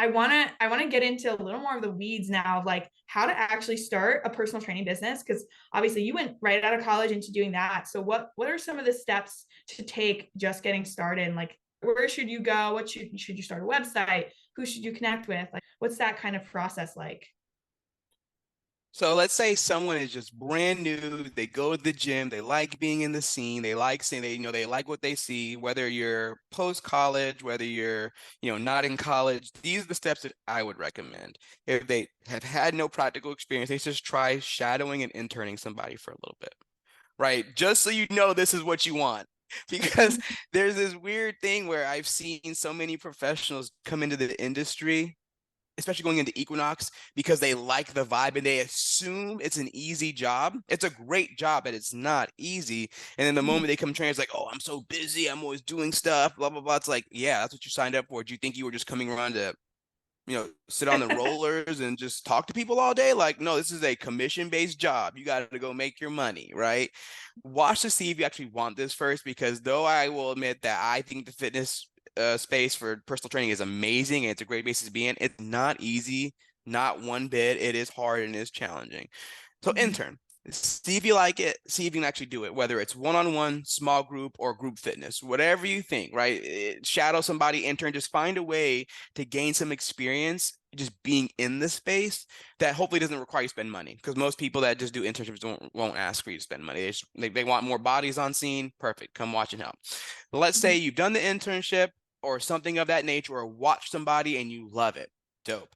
I want to get into a little more of the weeds now of like how to actually start a personal training business, because obviously you went right out of college into doing that. So what are some of the steps to take just getting started? And like where should you go? What should you start a website? Who should you connect with? Like what's that kind of process like? So let's say someone is just brand new, they go to the gym, they like being in the scene, they like seeing, they like what they see, whether you're post-college, whether you're, not in college, these are the steps that I would recommend. If they have had no practical experience, they just try shadowing and interning somebody for a little bit, right? Just so you know this is what you want. Because there's this weird thing where I've seen so many professionals come into the industry, especially going into Equinox, because they like the vibe and they assume it's an easy job. It's a great job, but it's not easy. And then the moment they come train, it's like, oh, I'm so busy. I'm always doing stuff, blah, blah, blah. It's like, yeah, that's what you signed up for. Do you think you were just coming around to, sit on the rollers and just talk to people all day? Like, no, this is a commission-based job. You got to go make your money, right? Watch to see if you actually want this first, because though I will admit that I think the fitness space for personal training is amazing and it's a great basis to be in, it's not easy, not one bit. It is hard and it is challenging. So intern, see if you like it, see if you can actually do it, whether it's one-on-one, small group, or group fitness, whatever you think, right? Shadow somebody, intern, just find a way to gain some experience just being in the space that hopefully doesn't require you to spend money, because most people that just do internships won't ask for you to spend money. They want more bodies on scene. Perfect. Come watch and help. Let's say you've done the internship or something of that nature, or watch somebody and you love it. Dope.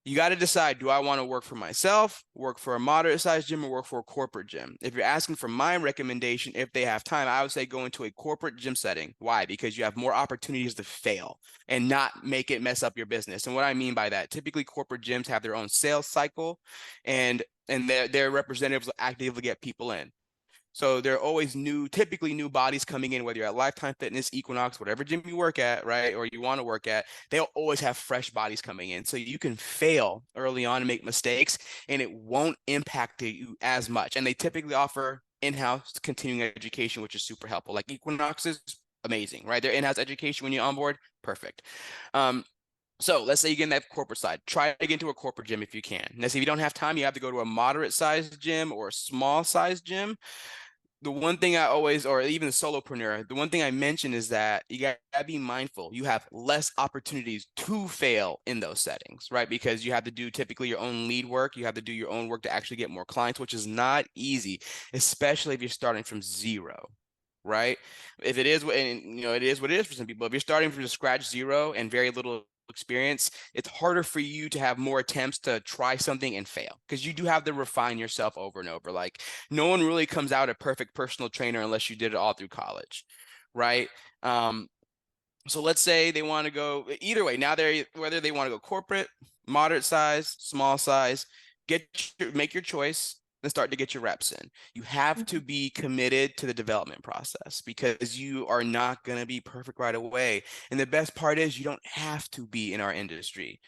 You got to decide, do I want to work for myself, work for a moderate sized gym, or work for a corporate gym? If you're asking for my recommendation, if they have time, I would say go into a corporate gym setting. Why? Because you have more opportunities to fail and not make it mess up your business. And what I mean by that, typically corporate gyms have their own sales cycle, and their representatives will actively get people in. So there are always typically new bodies coming in, whether you're at Lifetime Fitness, Equinox, whatever gym you work at, right? Or you want to work at, they'll always have fresh bodies coming in. So you can fail early on and make mistakes, and it won't impact you as much. And they typically offer in-house continuing education, which is super helpful. Like Equinox is amazing, right? Their in-house education when you onboard, perfect. So let's say you get in that corporate side. Try to get into a corporate gym if you can. Now, if you don't have time, you have to go to a moderate sized gym or a small sized gym. The one thing I always, or even a solopreneur, the one thing I mention is that you got to be mindful. You have less opportunities to fail in those settings, right? Because you have to do typically your own lead work. You have to do your own work to actually get more clients, which is not easy, especially if you're starting from zero, right? If it is, and it is what it is for some people. If you're starting from scratch zero and very little experience, it's harder for you to have more attempts to try something and fail, because you do have to refine yourself over and over. Like no one really comes out a perfect personal trainer unless you did it all through college, right? So let's say they want to go either way. Now they're whether they want to go corporate, moderate size, small size, make your choice and start to get your reps in. You have to be committed to the development process, because you are not going to be perfect right away. And the best part is you don't have to be in our industry.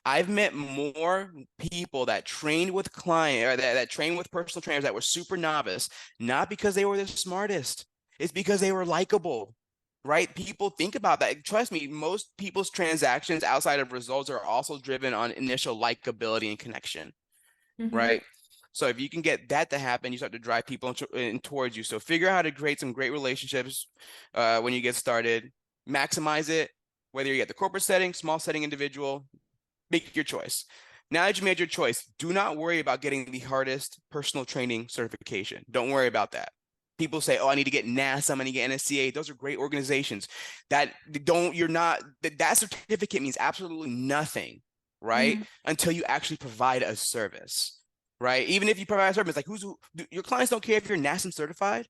I've met more people that trained with client or that trained with personal trainers that were super novice, not because they were the smartest. It's because they were likable, right? People think about that. Trust me, most people's transactions outside of results are also driven on initial likability and connection, Mm-hmm. right? So if you can get that to happen, you start to drive people in towards you. So figure out how to create some great relationships when you get started. Maximize it, whether you're at the corporate setting, small setting, individual, make your choice. Now that you made your choice, do not worry about getting the hardest personal training certification. Don't worry about that. People say, oh, I need to get NASM, I need to get NSCA. Those are great organizations. That certificate means absolutely nothing, right? Mm-hmm. Until you actually provide a service, right? Even if you provide a service, like your clients don't care if you're NASM certified.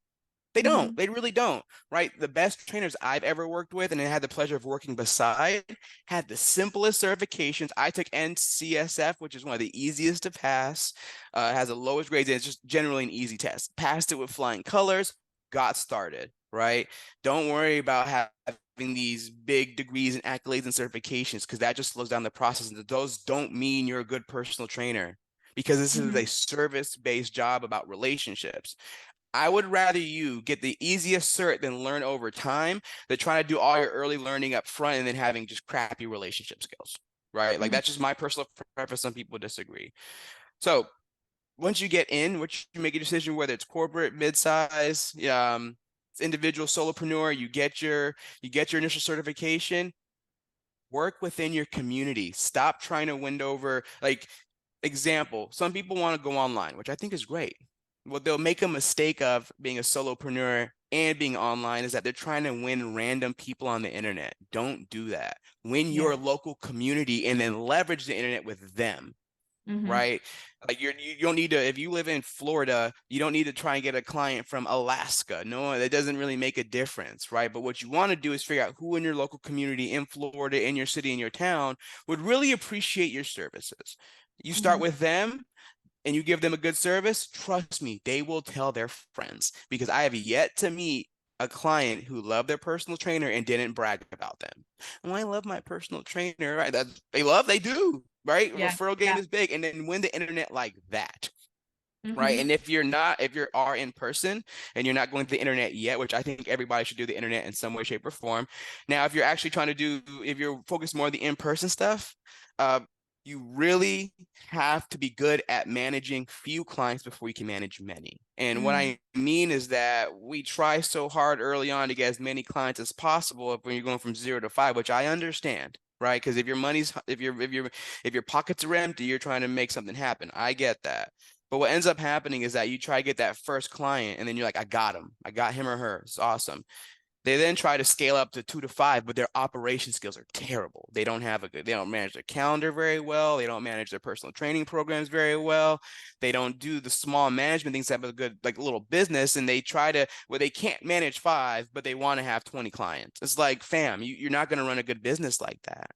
They don't. Mm-hmm. They really don't, right? The best trainers I've ever worked with and I had the pleasure of working beside had the simplest certifications. I took NCSF, which is one of the easiest to pass, has the lowest grades, and it's just generally an easy test. Passed it with flying colors, got started, right? Don't worry about having these big degrees and accolades and certifications, because that just slows down the process. And those don't mean you're a good personal trainer, because this is a Mm-hmm. service-based job about relationships. I would rather you get the easiest cert than learn over time than trying to do all your early learning up front and then having just crappy relationship skills, right? Like Mhm. that's just my personal preference. Some people disagree. So once you get in, once you make a decision, whether it's corporate, mid-size, individual solopreneur, you get your initial certification, work within your community. Stop trying to win over, like, example, some people want to go online, which I think is great. What they'll make a mistake of being a solopreneur and being online is that they're trying to win random people on the internet. Don't do that. Win your Yeah. local community and then leverage the internet with them, Hmm. right? Like you don't need to, if you live in Florida, you don't need to try and get a client from Alaska. No, that doesn't really make a difference, right? But what you want to do is figure out who in your local community in Florida, in your city, in your town would really appreciate your services. You start Hmm. with them and you give them a good service, trust me, they will tell their friends because I have yet to meet a client who loved their personal trainer and didn't brag about them. Oh, I love my personal trainer, right? That they do, right? Yeah. Referral game Yeah. is big. And then win the internet like that, right? Hmm. And if you are in person and you're not going to the internet yet, which I think everybody should do the internet in some way, shape, or form. Now, if you're actually trying to if you're focused more on the in-person stuff, uh, you really have to be good at managing few clients before you can manage many. And what Mm. I mean is that we try so hard early on to get as many clients as possible when you're going from 0 to 5, which I understand, right? Because if your pockets are empty, you're trying to make something happen. I get that. But what ends up happening is that you try to get that first client and then you're like, I got him. I got him or her. It's awesome. They then try to scale up to 2 to 5, but their operation skills are terrible. They don't manage their calendar very well. They don't manage their personal training programs very well. They don't do the small management things that have a good, like, little business. And they can't manage 5, but they want to have 20 clients. It's like, fam, you're not going to run a good business like that,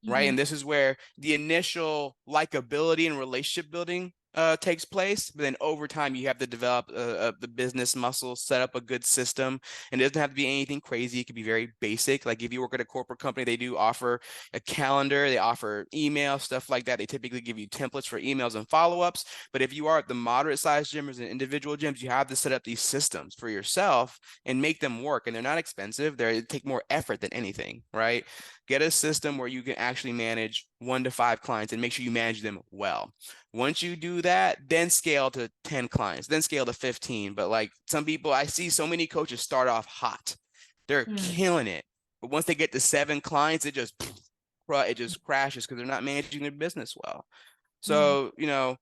right? And Hmm. this is where the initial likability and relationship building takes place. But then over time, you have to develop the business muscle, set up a good system. And it doesn't have to be anything crazy. It could be very basic. Like if you work at a corporate company, they do offer a calendar, they offer email, stuff like that. They typically give you templates for emails and follow-ups. But if you are at the moderate sized gyms and individual gyms, you have to set up these systems for yourself and make them work. And they're not expensive. They take more effort than anything, right? Get a system where you can actually manage 1 to 5 clients and make sure you manage them well. Once you do that, then scale to 10 clients, then scale to 15. But like some people, I see so many coaches start off hot. They're Mm. killing it. But once they get to 7 clients, it just crashes because they're not managing their business well. Mm. So,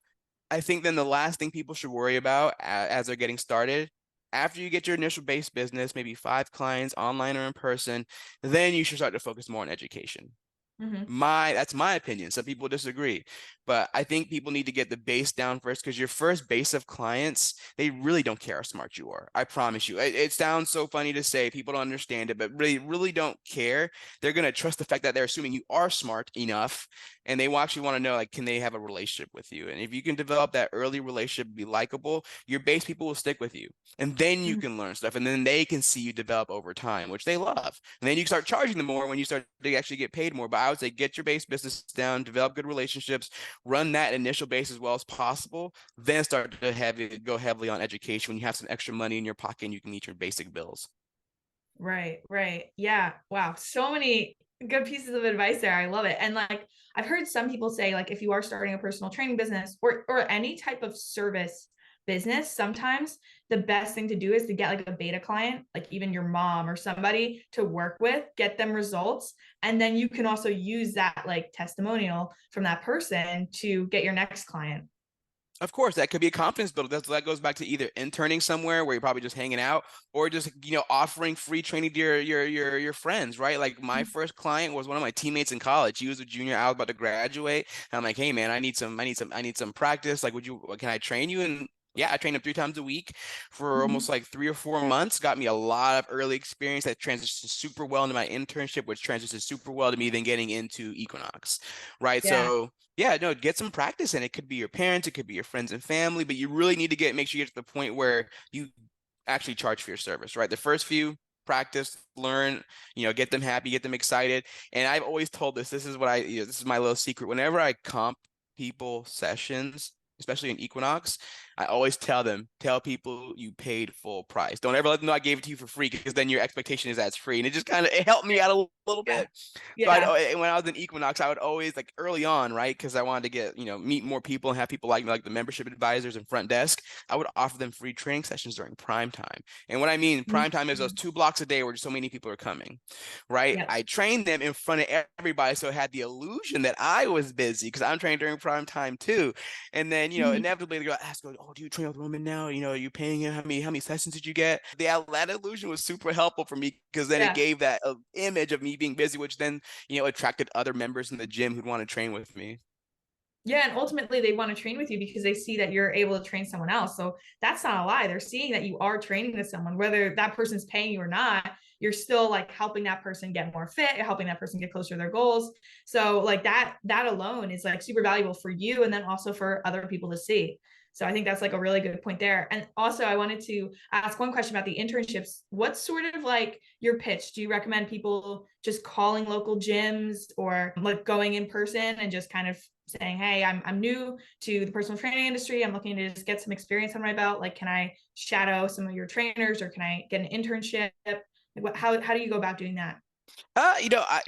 I think then the last thing people should worry about as they're getting started, after you get your initial base business, maybe 5 clients online or in person, then you should start to focus more on education. Hmm. That's my opinion. Some people disagree, but I think people need to get the base down first because your first base of clients, they really don't care how smart you are. I promise you. It sounds so funny to say, people don't understand it, but really, really don't care. They're gonna trust the fact that they're assuming you are smart enough, and they will actually want to know, like, can they have a relationship with you? And if you can develop that early relationship, be likable, your base people will stick with you, and then you can learn stuff, and then they can see you develop over time, which they love. And then you start charging them more when you start to actually get paid more. But I would say get your base business down, develop good relationships, run that initial base as well as possible, then start to go heavily on education when you have some extra money in your pocket and you can meet your basic bills. Right, right. Yeah. Wow. So many good pieces of advice there. I love it. And like I've heard some people say like if you are starting a personal training business or any type of service business, sometimes the best thing to do is to get like a beta client, like even your mom or somebody to work with, get them results, and then you can also use that like testimonial from that person to get your next client. Of course, that could be a confidence builder. That goes back to either interning somewhere where you're probably just hanging out, or just offering free training to your friends, right? Like my first client was one of my teammates in college. He was a junior. I was about to graduate. And I'm like, hey man, I need some practice. Like, can I train you? And yeah, I trained him 3 times a week for almost Mhm. like 3 or 4 months. Got me a lot of early experience that transitioned super well into my internship, which transitioned super well to me then getting into Equinox, right? Yeah. So yeah, no, get some practice in. It could be your parents, it could be your friends and family, but you really need to make sure you get to the point where you actually charge for your service, right? The first few, practice, learn, get them happy, get them excited. And I've always told this is my little secret. Whenever I comp people sessions, especially in Equinox, I always tell people you paid full price. Don't ever let them know I gave it to you for free, because then your expectation is that it's free. And it just kind of, it helped me out a little Yeah. bit. So Yeah. when I was in Equinox, I would always, like, early on, right? Because I wanted to get, meet more people and have people like me, like the membership advisors and front desk. I would offer them free training sessions during prime time. And what I mean prime time is those Mhm. 2 blocks a day where so many people are coming, right? Yeah. I trained them in front of everybody, so it had the illusion that I was busy because I'm training during prime time too. And then, Mhm. inevitably they go ask, oh, do you train with women now? Are you paying him? How many sessions did you get? That illusion was super helpful for me, because then it Yeah. gave that image of me being busy, which then, attracted other members in the gym who'd want to train with me. Yeah, and ultimately they want to train with you because they see that you're able to train someone else. So that's not a lie. They're seeing that you are training with someone, whether that person's paying you or not. You're still like helping that person get more fit, you're helping that person get closer to their goals. So like that alone is like super valuable for you and then also for other people to see. So I think that's like a really good point there. And also I wanted to ask one question about the internships. What's sort of like your pitch? Do you recommend people just calling local gyms or like going in person and just kind of saying, hey, I'm new to the personal training industry. I'm looking to just get some experience on my belt. Like, can I shadow some of your trainers or can I get an internship? Like, how do you go about doing that? Uh, you know, I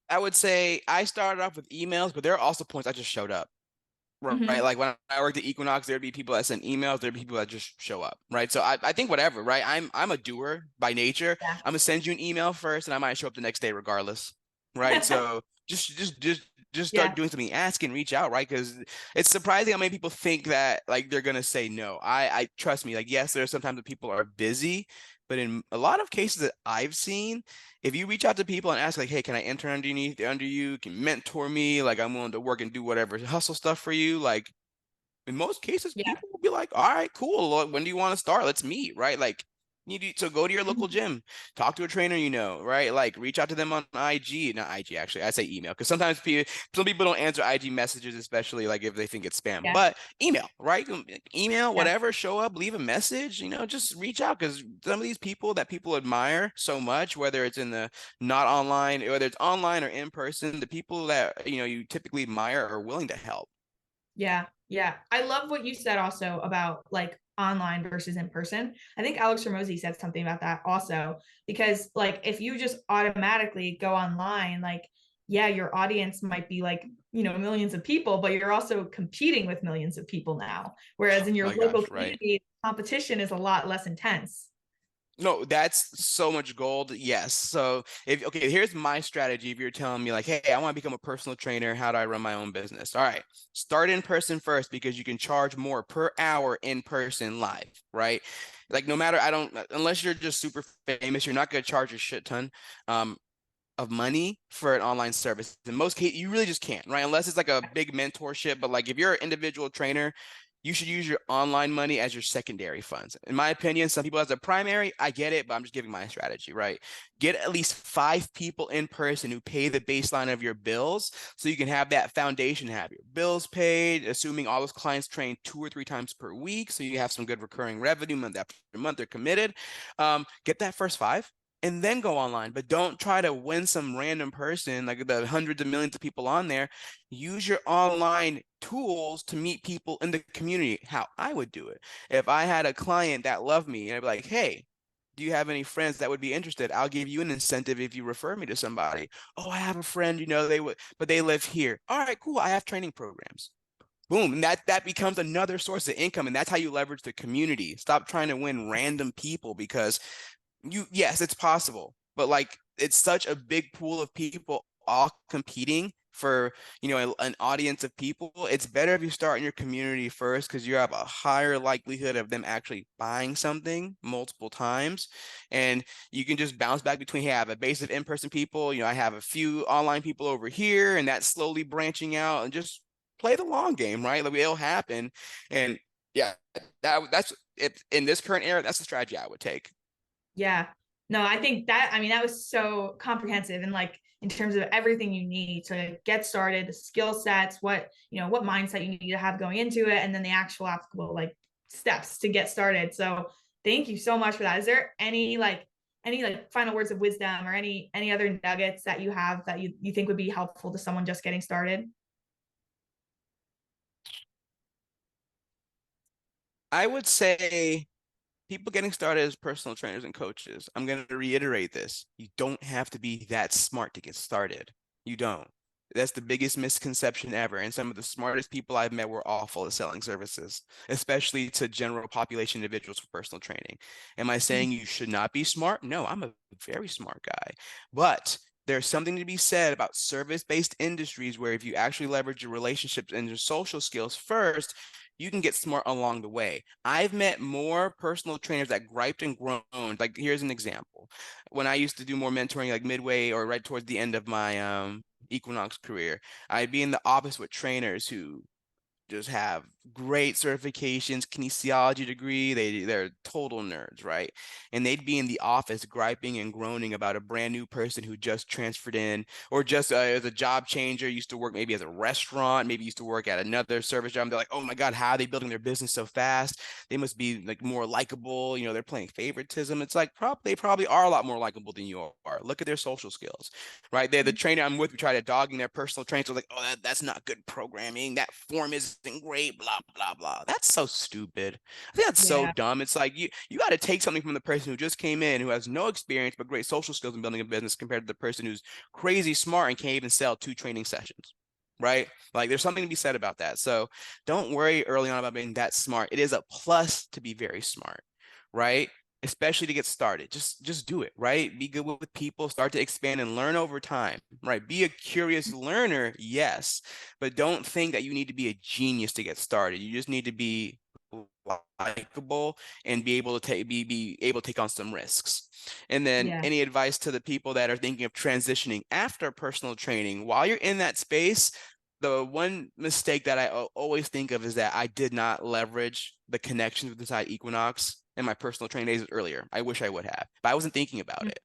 I would say I started off with emails, but there are also points I just showed up. Right. Mm-hmm. Like when I worked at Equinox, there'd be people that send emails, there'd be people that just show up. Right. So I think whatever, right? I'm a doer by nature. I'm gonna send you an email first and I might show up the next day regardless. Right. Yeah. So just start Yeah. doing something, ask and reach out, right? Because it's surprising how many people think that like they're gonna say no. I trust me, like yes, there are sometimes that people are busy, but in a lot of cases that I've seen, if you reach out to people and ask like, hey, can I intern under you? Can you mentor me? Like I'm willing to work and do whatever hustle stuff for you. Like in most cases, Yeah. people will be like, all right, cool. Well, when do you want to start? Let's meet, right? Like so go to your local gym, talk to a trainer, right? Like reach out to them on IG, not IG actually. I say email because sometimes some people don't answer IG messages, especially like if they think it's spam. Yeah. But email, right? Email, Yeah. whatever, show up, leave a message, just reach out because some of these people that people admire so much, whether it's in the not online, whether it's online or in person, the people that you typically admire are willing to help. Yeah. Yeah. I love what you said also about like online versus in person. I think Alex Ramosi said something about that also, because like if you just automatically go online, like, yeah, your audience might be like, millions of people, but you're also competing with millions of people now. Whereas Oh in your my local gosh, right. community, competition is a lot less intense. No, that's so much gold. Yes. So if okay, here's my strategy. If you're telling me like, hey, I want to become a personal trainer, how do I run my own business? All right, start in person first because you can charge more per hour in person live, right? Like no matter, I don't unless you're just super famous, you're not gonna charge a shit ton. Um, of money for an online service. In most cases, you really just can't, right? Unless it's like a big mentorship. But like if you're an individual trainer, you should use your online money as your secondary funds. In my opinion, some people as a primary, I get it, but I'm just giving my strategy, right? Get at least 5 people in person who pay the baseline of your bills so you can have that foundation, have your bills paid, assuming all those clients train 2 or 3 times per week. So you have some good recurring revenue month after month, they're committed. Get that first 5 and then go online. But don't try to win some random person, like the hundreds of millions of people on there. Use your online tools to meet people in the community. How I would do it. If I had a client that loved me and I'd be like, hey, do you have any friends that would be interested? I'll give you an incentive if you refer me to somebody. Oh, I have a friend, they would, but they live here. All right, cool. I have training programs. Boom. And that becomes another source of income. And that's how you leverage the community. Stop trying to win random people because yes, it's possible, but like it's such a big pool of people all competing for an audience of people. It's better if you start in your community first because you have a higher likelihood of them actually buying something multiple times, and you can just bounce back between, hey, I have a base of in-person people, I have a few online people over here, and that's slowly branching out, and just play the long game, right? Like it'll happen, and yeah, that's it in this current era. That's the strategy I would take. Yeah. No, I think that, I mean, that was so comprehensive and like in terms of everything you need to get started, the skill sets, what mindset you need to have going into it, and then the actual applicable like steps to get started. So thank you so much for that. Is there any final words of wisdom or any other nuggets that you have that you think would be helpful to someone just getting started? I would say people getting started as personal trainers and coaches, I'm going to reiterate this. You don't have to be that smart to get started. You don't. That's the biggest misconception ever. And some of the smartest people I've met were awful at selling services, especially to general population individuals for personal training. Am I saying you should not be smart? No, I'm a very smart guy. But there's something to be said about service-based industries where if you actually leverage your relationships and your social skills first, you can get smart along the way. I've met more personal trainers that griped and groaned. Like, here's an example. When I used to do more mentoring, like midway or right towards the end of my Equinox career, I'd be in the office with trainers who just have great certifications, kinesiology degree. They're total nerds, right? And they'd be in the office griping and groaning about a brand new person who just transferred in, or just as a job changer, used to work maybe as a restaurant, maybe used to work at another service job. They're like, oh my God, how are they building their business so fast? They must be like more likable. You know, they're playing favoritism. It's like they probably are a lot more likable than you are. Look at their social skills, right? They're the trainer I'm with. We try to dogging their personal trainers. So like, oh, that's not good programming. That form isn't great. Blah blah blah. That's so stupid. I think that's so Yeah. dumb. It's like you got to take something from the person who just came in, who has no experience but great social skills in building a business, compared to the person who's crazy smart and can't even sell 2 training sessions. Right? Like there's something to be said about that. So don't worry early on about being that smart. It is a plus to be very smart, right? Especially to get started. Just do it, right? Be good with people, start to expand and learn over time, right? Be a curious learner, yes, but don't think that you need to be a genius to get started. You just need to be likable and be able to be able to take on some risks. And then Yeah. any advice to the people that are thinking of transitioning after personal training, while you're in that space, the one mistake that I always think of is that I did not leverage the connections with inside Equinox in my personal training days earlier. I wish I would have, but I wasn't thinking about it,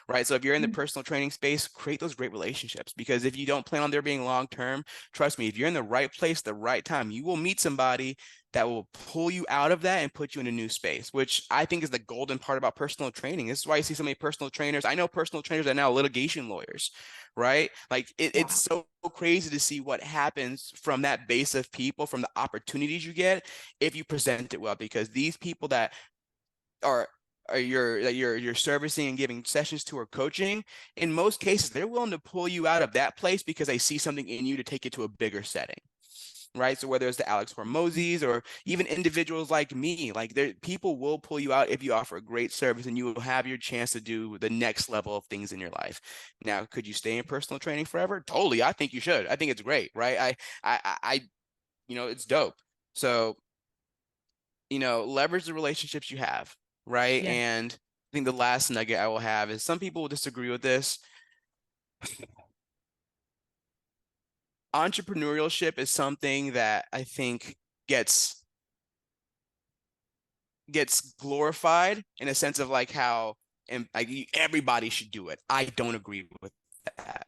right? So if you're in the Mhm. personal training space, create those great relationships, because if you don't plan on there being long term, trust me, if you're in the right place, the right time, you will meet somebody that will pull you out of that and put you in a new space, which I think is the golden part about personal training. This is why you see so many personal trainers. I know personal trainers are now litigation lawyers, right? Like it's Wow. so crazy to see what happens from that base of people, from the opportunities you get if you present it well, because these people that are you're servicing and giving sessions to or coaching, in most cases they're willing to pull you out of that place because they see something in you to take it to a bigger setting, right? So whether it's the Alex Hormozis or even individuals like me, like there, people will pull you out if you offer a great service, and you will have your chance to do the next level of things in your life. Now, could you stay in personal training forever? Totally. I think you should. I think it's great, right? I it's dope. So, leverage the relationships you have, right? Yeah. And I think the last nugget I will have is, some people will disagree with this. Entrepreneurship is something that I think gets glorified in a sense of like how, and like everybody should do it. I don't agree with that.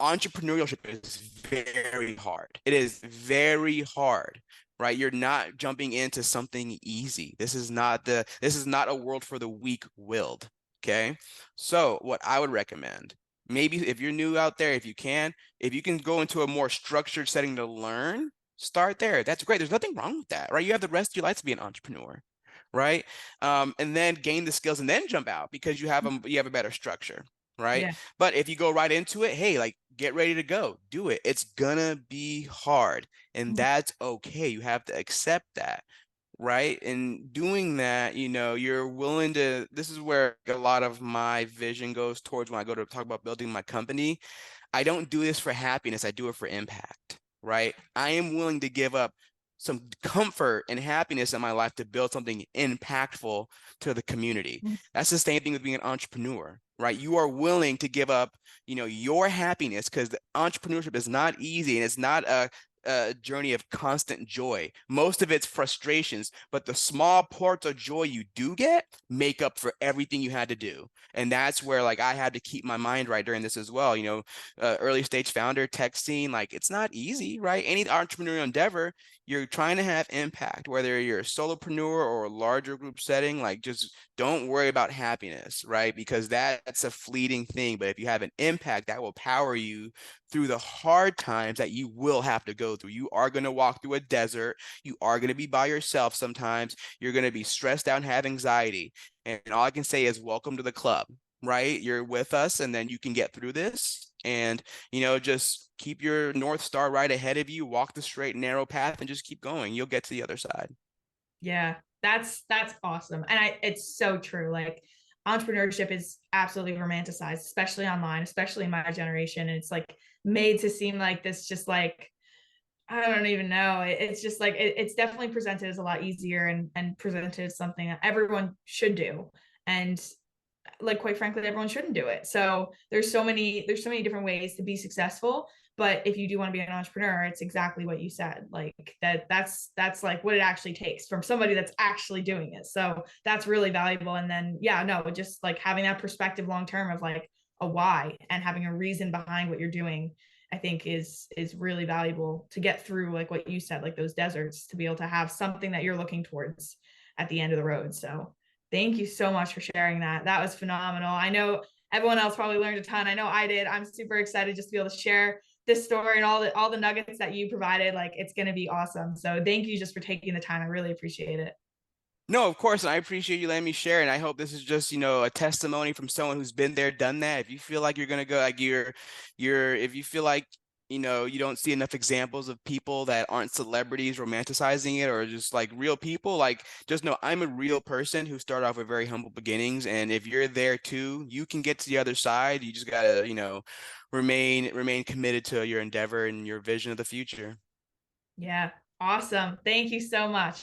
Entrepreneurship is very hard. It is very hard, right? You're not jumping into something easy. This is not a world for the weak-willed. Okay. So what I would recommend, maybe if you're new out there, if you can go into a more structured setting to learn, start there. That's great. There's nothing wrong with that, right? You have the rest of your life to be an entrepreneur, right? And then gain the skills and then jump out because you have a better structure, right? Yeah. But if you go right into it, hey, like get ready to go, do it. It's gonna be hard, and that's okay. You have to accept that, right? And doing that, you're willing to, this is where a lot of my vision goes towards when I go to talk about building my company. I don't do this for happiness, I do it for impact, right? I am willing to give up some comfort and happiness in my life to build something impactful to the community. That's the same thing with being an entrepreneur, right? You are willing to give up, your happiness, because entrepreneurship is not easy, and it's not a journey of constant joy. Most of it's frustrations, but the small parts of joy you do get make up for everything you had to do. And that's where like I had to keep my mind right during this as well. Early stage founder, tech scene, like it's not easy, right? Any entrepreneurial endeavor, you're trying to have impact, whether you're a solopreneur or a larger group setting. Like just don't worry about happiness, right? Because that's a fleeting thing. But if you have an impact, that will power you through the hard times that you will have to go go through. You are going to walk through a desert. You are going to be by yourself sometimes. You're going to be stressed out and have anxiety. And all I can say is welcome to the club, right? You're with us, and then you can get through this. And, just keep your North Star right ahead of you, walk the straight and narrow path, and just keep going. You'll get to the other side. Yeah, that's awesome. And it's so true. Like entrepreneurship is absolutely romanticized, especially online, especially in my generation. And it's like made to seem like this just like I don't even know. It's just like it's definitely presented as a lot easier and presented as something that everyone should do. And like quite frankly, everyone shouldn't do it. So there's so many different ways to be successful. But if you do want to be an entrepreneur, it's exactly what you said. Like that's like what it actually takes from somebody that's actually doing it. So that's really valuable. And then yeah, no, just like having that perspective long term of like a why and having a reason behind what you're doing, I think is really valuable to get through like what you said, like those deserts, to be able to have something that you're looking towards at the end of the road. So thank you so much for sharing that. That was phenomenal. I know everyone else probably learned a ton. I know I did. I'm super excited just to be able to share this story and all the nuggets that you provided. Like it's going to be awesome. So thank you just for taking the time. I really appreciate it. No, of course, and I appreciate you letting me share. And I hope this is just, a testimony from someone who's been there, done that. If you feel like you're gonna go, like if you feel like, you don't see enough examples of people that aren't celebrities romanticizing it or just like real people, like just know I'm a real person who started off with very humble beginnings. And if you're there too, you can get to the other side. You just gotta, remain committed to your endeavor and your vision of the future. Yeah. Awesome. Thank you so much.